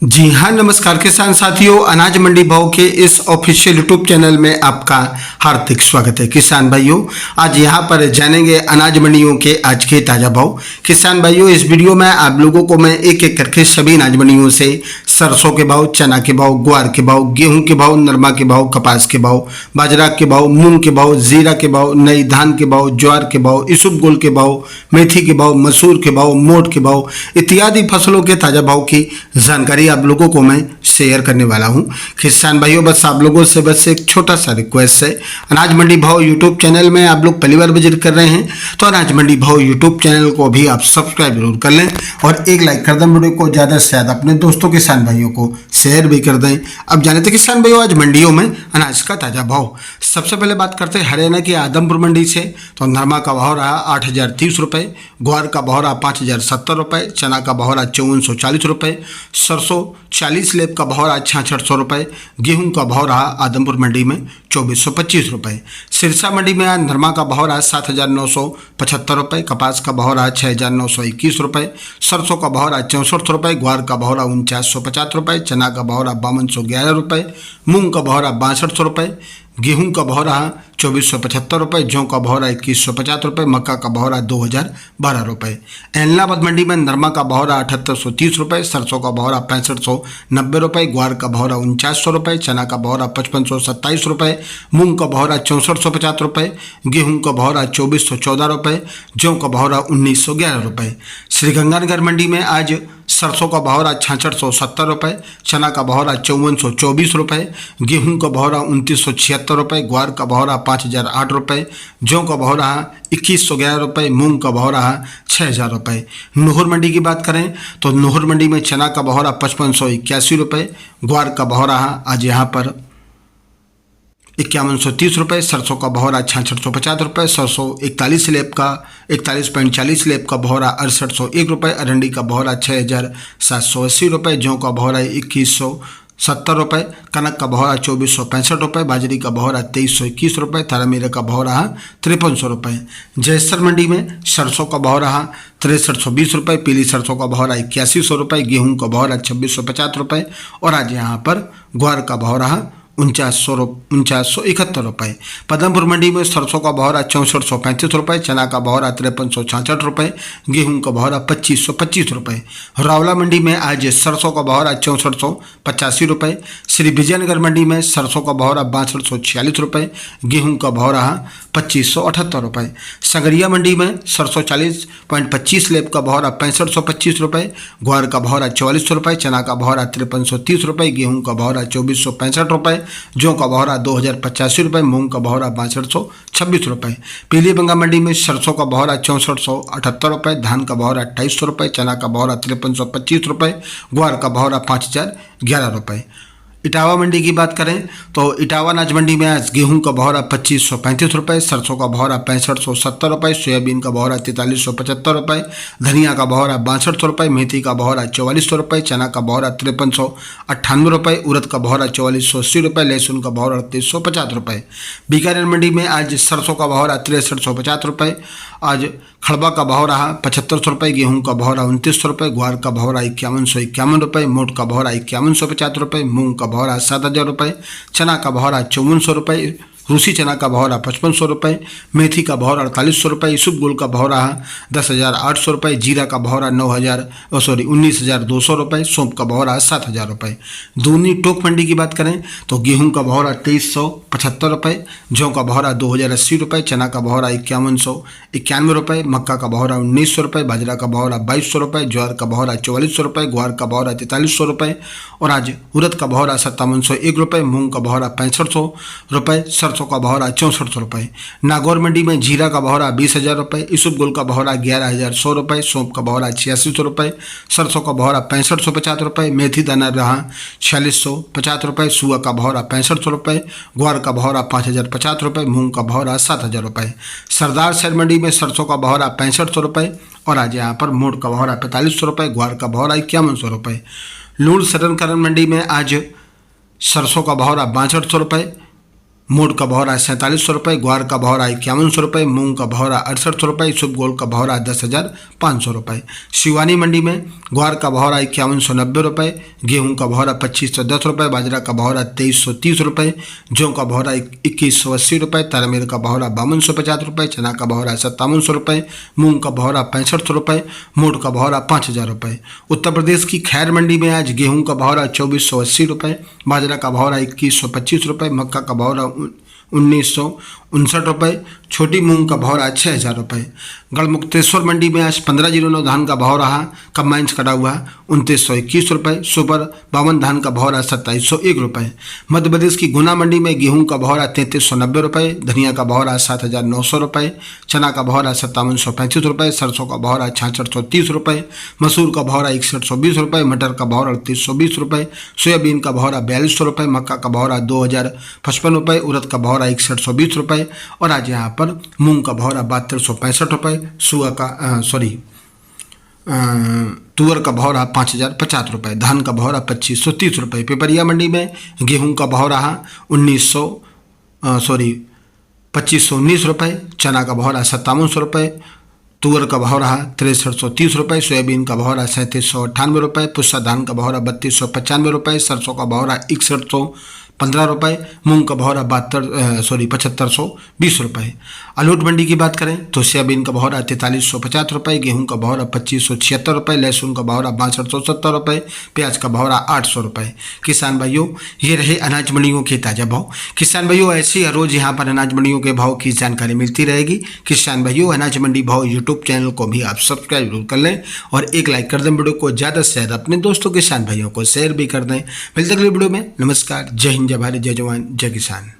जी हाँ, नमस्कार किसान साथियों। अनाज मंडी भाव के इस ऑफिशियल यूट्यूब चैनल में आपका हार्दिक स्वागत है। किसान भाइयों, आज यहाँ पर जानेंगे अनाज मंडियों के आज के ताज़ा भाव। किसान भाइयों, इस वीडियो में आप लोगों को मैं एक एक करके सभी अनाज मंडियों से सरसों के भाव, चना के भाव, ग्वार के भाव, गेहूं के भाव, नरमा के भाव, कपास के भाव, बाजरा के भाव, मूंग के भाव, जीरा के भाव, नई धान के भाव, ज्वार के भाव, इसबगोल के भाव, मेथी के भाव, मसूर के भाव, मोट के भाव इत्यादि फसलों के ताज़ा भाव की जानकारी आप लोगों को मैं शेयर करने वाला हूं। किसान भाइयों, बस आप लोगों से बस एक छोटा सा रिक्वेस्ट है। अनाज मंडी भाव यूट्यूब चैनल में आप लोग पहली बार विजिट कर रहे हैं तो अनाज मंडी भाव यूट्यूब चैनल को भी आप सब्सक्राइब जरूर कर लें और एक लाइक कर दें। वीडियो को ज़्यादा से ज़्यादा अपने दोस्तों किसान भाइयों को शेयर भी कर दें। अब जाने थे किसान भाइयों आज मंडियों में अनाज का ताज़ा भाव। सबसे पहले बात करते हैं हरियाणा की आदमपुर मंडी से। तो नरमा का भाव रहा 8,030 रुपये, ग्वार का भाव रहा 5,070 रुपये, चना का भाव रहा 5,440 रुपये, सरसों 40 लेब का भाव रहा 6,600 रुपये, गेहूं का भाव रहा आदमपुर मंडी में 2,425 रुपये। सिरसा मंडी में आज नरमा का भाव रहा 7,975 रुपये, कपास का भाव रहा 6,921 रुपये, सरसों का भाव रहा 64 रुपये, ग्वार का भाव रहा 4950 रुपये, चना का भाव रहा 5211 रुपये, मूंग का भाव रहा 6200 रुपये, गेहूं का भाव रहा 2,475 रुपये, जौ का भाव रहा 2,150 रुपये, मक्का का भाव रहा 2,012 रुपये। एलनाबाद मंडी में नरमा का भाव रहा 7,830 रुपये, सरसों का भाव रहा 6,590 रुपये, ग्वार का भाव रहा 4900 रुपये, चना का भाव रहा 5,527 रुपये, मूंग का भाव रहा 6,450 रुपये, गेहूं का भाव रहा 2,414 रुपये, जौ का भाव रहा 1,911 रुपये। श्रीगंगानगर मंडी में आज सरसों का भाव रहा 6,670 रुपये, चना का भाव रहा 5,424 रुपये, गेहूं का भाव रहा 2,976 रुपये, ग्वार का भाव रहा 5,008 रुपये, जौ का भाव रहा 2,111 रुपये, मूंग का भाव रहा 6,000 रुपये। नूहर मंडी की बात करें तो नूहर मंडी में चना का भाव रहा 5,581 रुपये, ग्वार का भाव रहा आज यहाँ पर 5,130 रुपये, सरसों का भाव रहा 6,650 रुपये, सरसों 41 लेब का 41.40 लेब का भाव रहा 6,801 रुपये, अरंडी का भाव रहा 6,780 रुपये, जौ का भाव रहा 2,170 रुपये, कनक का भाव रहा 2,465 रुपये, बाजरी का भाव रहा 2,321 रुपये, तारामीरा का भाव रहा 5,300 रुपये। जयसर मंडी में सरसों का भाव रहा 6,320 रुपये, पीली सरसों का भाव रहा 8,100 रुपये, गेहूं का भाव रहा 2,650 रुपये और आज यहाँ पर ग्वार का भाव रहा 4971 रुपये। पदमपुर मंडी में सरसों का भाव रहा 6,435 रुपये, चना का भाव रहा 5,366 रुपये, गेहूं का भाव रहा 2,525 रुपये। रावला मंडी में आज सरसों का भाव रहा 6,485 रुपये, श्री विजयनगर मंडी में सरसों का भाव रहा 6,246 रुपये, गेहूं का भाव रहा 2,578 रुपये। संगरिया मंडी में सरसों 40.25 लेब का भाव रहा 6,525 रुपये, ग्वार का भाव रहा 4400 रुपये, चना का भाव रहा 5,330 रुपये, गेहूं का भाव रहा 2,465 रुपये, जौ का भाव रहा 2,085 रुपये, मूंग का भाव रहा 6,226 रुपये। पीली बंगा मंडी में सरसों का भाव रहा 6,478 रुपये, धान का भाव रहा 2,250 रुपये, चना का भाव रहा 5,325 रुपये, ग्वार का भाव रहा 5,011 रुपये। इटावा मंडी की बात करें तो इटावा अनाज मंडी में आज गेहूं का भाव रहा 2,535 रुपये, सरसों का भाव रहा 6,570 रुपये, सोयाबीन का भाव रहा 4,375 रुपये, धनिया का भाव रहा 6200 रुपये, मेथी का भाव रहा 4,400 रुपये, चना का भाव रहा 5,398 रुपये, उड़द का भाव रहा 4,480 रुपये, लहसुन का भाव रहा 350 रुपये। बीकानेर मंडी में आज सरसों का भाव रहा 6,350 रुपये, आज खड़बा का भाव रहा 7,500 रुपये, गेहूं का भाव रहा 2,900 रुपये, ग्वार का भाव रहा 5,151 रुपये, मोट का भाव रहा 5,150 रुपये, मूंग का भाव रहा 7,000 रुपये, चना का भाव रहा 5,400 रुपये, रूसी चना का भाव रहा 5,500 रुपये, मेथी का भाव रहा 4,800 रुपये, इसबगोल का भाव रहा 10,800 रुपये, जीरा का भाव रहा 19,200 रुपये, सौंफ का भाव रहा 7,000 रुपये। दूनी टोक मंडी की बात करें तो गेहूं का भाव रहा 2,375 रुपये, जौ का भाव रहा 2,080 रुपये, चना का भाव रहा 5,191 रुपये, मक्का का भाव रहा 1,900 रुपये, बाजरा का भाव रहा 2,200 रुपये, ज्वार का भाव रहा 4,400 रुपये, ग्वार का भाव रहा 4,300 रुपये और आज उड़द का भाव रहा 5,701 रुपये, मूंग का भाव रहा 6,500 रुपये, सरसों का भाव रहा 6,400 रुपये। नागौर मंडी में जीरा का भाव रहा 20,000 रुपये, इसबगोल का भाव रहा 11,100 रुपये, सौंफ का भाव रहा 8,600 रुपये, सरसों का भाव रहा 6,550 रुपये, मेथी दाना रहा 4,650 रुपये, सुआ का भाव रहा 6,500 रुपये, ग्वार का भाव रहा 5,050 रुपये, मूंग का भाव रहा 7,000 रुपये। सरदार शहर मंडी में सरसों का भाव रहा 6,500 रुपये और आज यहाँ पर मोट का भाव रहा 4,500 रुपये, ग्वार का भाव रहा 5,100 रुपये। लूण सरनकरण मंडी में आज सरसों का भाव रहा 6,500 रुपये, मोट का भाव रहा 4700 रुपये, ग्वार का भाव रहा 5100 रुपये, मूंग का भाव रहा 6800 रुपये, इसबगोल का भाव रहा 10,500 रुपये। शिवानी मंडी में ग्वार का भाव रहा 5190 रुपये, गेहूं का भाव रहा 2510 रुपये, बाजरा का भाव रहा 2330 रुपये, जौ का भाव रहा 2180 रुपये, तारमेर का भाव रहा 5250 रुपये, चना का भाव रहा 5700 रुपये, मूंग का भाव रहा 6500 रुपये, मोट का भाव रहा 5000 रुपये। उत्तर प्रदेश की खैर मंडी में आज गेहूं का भाव रहा 2480 रुपये, बाजरा का भाव रहा 2125 रुपये, मक्का का भाव रहा 1959 रुपये, छोटी मूंग का भाव रहा 6000 रुपये। गढ़मुक्तेश्वर मंडी में आज 1509 धान का भाव रहा, कंबाइंस कटा हुआ 2921 रुपये, सुपर 52 धान का भाव रहा 2701 रुपये। मध्य प्रदेश की गुना मंडी में गेहूं का भाव रहा 3390 रुपये, धनिया का भाव रहा 7900 रुपये, चना का भाव रहा 5735 रुपये, सरसों का भाव रहा 6630 रुपये, मसूर का भाव रहा 6120 रुपये, मटर का भाव रहा 3820 रुपये, सोयाबीन का भाव रहा 4200 रुपये, मक्का का भाव रहा 2055 रुपये, उड़द का भाव रहा 6120 रुपये और आज यहाँ पर मूंग का भाव रहा 7265 रुपये, तुअर का भाव रहा 5050 रुपये, धान का भाव रहा 2530 रुपये। पिपरिया मंडी में गेहूं का भाव रहा 2519 रुपये, चना का भाव रहा 5700 रुपये, तुअर का भाव रहा 6330 रुपये, सोयाबीन का भाव रहा 3798 रुपये, पुस्सा धान का भाव रहा 3295 रुपये, सरसों का भाव रहा 6115 रुपये, मूंग का भाव रहा 7520 रुपये। अलोट मंडी की बात करें तो सोयाबीन का भाव रहा 4350 रुपये, गेहूं का भाव रहा 2576 रुपये, लहसुन का भाव रहा 6270 रुपये, प्याज का भाव रहा 800 रुपये। किसान भाइयों, ये रहे अनाज मंडियों के ताज़ा भाव। किसान भाइयों, ऐसे हर रोज़ यहाँ पर अनाज मंडियों के भाव की जानकारी मिलती रहेगी। किसान भाइयों, अनाज मंडी भाव यूट्यूब चैनल को भी आप सब्सक्राइब जरूर कर लें और एक लाइक कर दें। वीडियो को ज़्यादा से ज़्यादा अपने दोस्तों किसान भाइयों को शेयर भी कर दें। मिलते अगले वीडियो में। नमस्कार, जय हिंद, जय भारत, जय जवान, जय किसान।